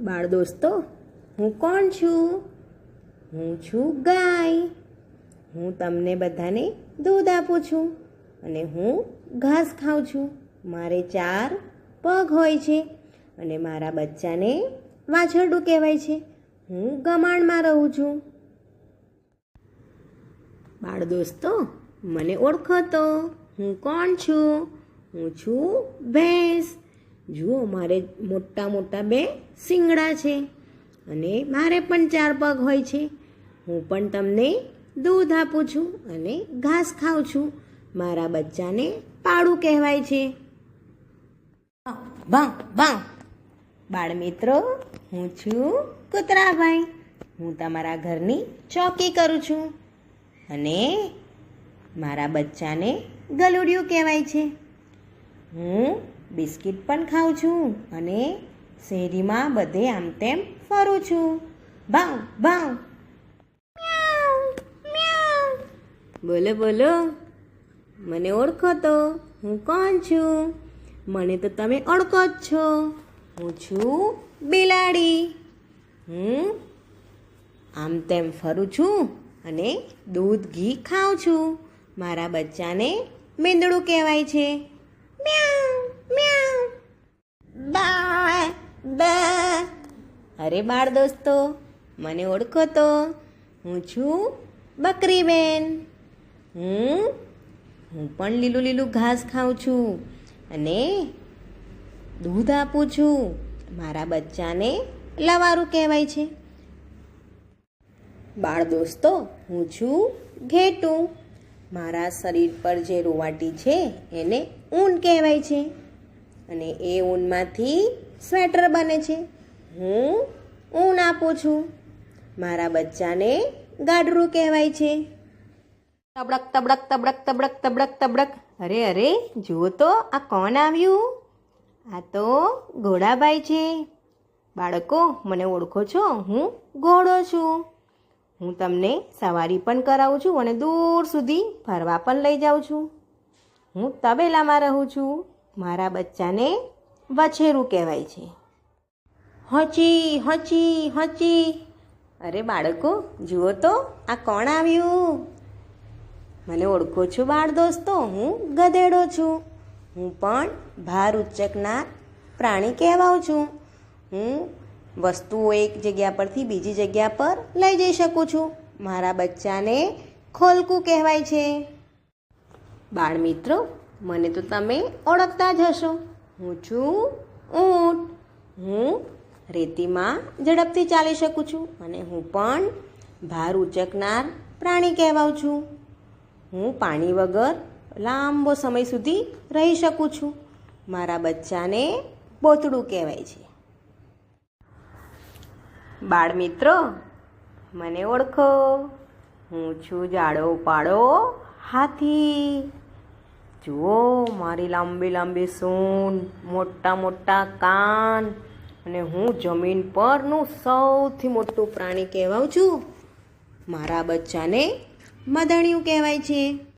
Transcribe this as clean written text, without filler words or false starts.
બાળ દોસ્તો, હું કોણ છું? હું છું ગાય. હું તમને બધાને દૂધ આપું છું અને હું ઘાસ ખાઉં છું. મારે 4 પગ હોય છે અને મારા બચ્ચાને વાછરડું કહેવાય છે. હું ગમાણમાં રહું છું. બાળ દોસ્તો, મને ઓળખો તો, હું કોણ છું? હું છું ભેંસ. જુઓ, મારે મોટા મોટા 2 શિંગડા છે અને મારે પણ 4 પગ હોય છે. હું પણ તમને દૂધ આપું છું અને ઘાસ ખાઉં છું. મારા બચ્ચાને પાડું કહેવાય છે. ભાવ ભાવ. બાળ મિત્રો, હું છું કૂતરાભાઈ. હું તમારા ઘરની ચોકી કરું છું અને મારા બચ્ચાને ગલુડિયું કહેવાય છે. હું બિસ્કિટ પણ ખાઉં છું અને શેરીમાં બધે આમ તેમ ફરું છું. ભાવ ભાવ. બોલો બોલો, મને ઓળખો તો, હું કોણ છું? મને તો તમે ઓળખો જ છો. હું છું બિલાડી. હું આમ તેમ ફરું છું અને દૂધ ઘી ખાઉં છું. મારા બચ્ચાને મીંદડું કહેવાય છે. મ્યાઉ મ્યાઉ. બા બા. અરે બાળ દોસ્તો, મને ઓળખો તો, હું છું બકરીબેન. હું પણ લીલું લીલું ઘાસ ખાઉં છું અને દૂધ આપું છું. મારા બચ્ચાને લવારું કહેવાય છે. બાળ દોસ્તો, હું છું ઘેટું. મારા શરીર પર જે રૂંવાટી છે એને ઊન કહેવાય છે અને એ ઊનમાંથી સ્વેટર બને છે. હું ઊન આપું છું. મારા બચ્ચાને ગાડરું કહેવાય છે. તબડક તબડક તબડક તબડક તબડક તબડક. અરે અરે, જુઓ તો, આ કોણ આવ્યું? આ તો ઘોડાભાઈ છે. બાળકો, મને ઓળખો છો? હું ઘોડો છું. હું તમને સવારી પણ કરાવું છું અને દૂર સુધી ફરવા પણ લઈ જાઉં છું. હું તબેલામાં રહું છું. મારા બચ્ચાને વછેરું કહેવાય છે. હચી હચી હચી. અરે બાળકો, જુઓ તો, આ કોણ આવ્યું? મને ઓળખો છો બાળ દોસ્તો? હું ગધેડો છું. હું પણ ભાર ઉચકનાર પ્રાણી કહેવાઉં છું. હું વસ્તુઓ એક જગ્યા પરથી બીજી જગ્યા પર લઈ જઈ શકું છું. મારા બચ્ચાને ખોલકું કહેવાય છે. બાળ મિત્રો, મને તો તમે ઓળખતા જ હશો. હું છું ઊંટ. હું રેતીમાં ઝડપથી ચાલી શકું છું અને હું પણ ભાર ઉચકનાર પ્રાણી કહેવાઉં છું. હું પાણી વગર લાંબો સમય સુધી રહી શકું છું. મારા બચ્ચાને બોતડું કહેવાય છે. બાળ મિત્રો, મને ઓળખો. હું છું જાડો પાડો હાથી. જુઓ, મારી લાંબી લાંબી સૂંઢ, મોટા મોટા કાન અને હું જમીન પરનું સૌથી મોટું પ્રાણી કહેવાઉં છું. મારા બચ્ચાને મદણિયું કહેવાય છે.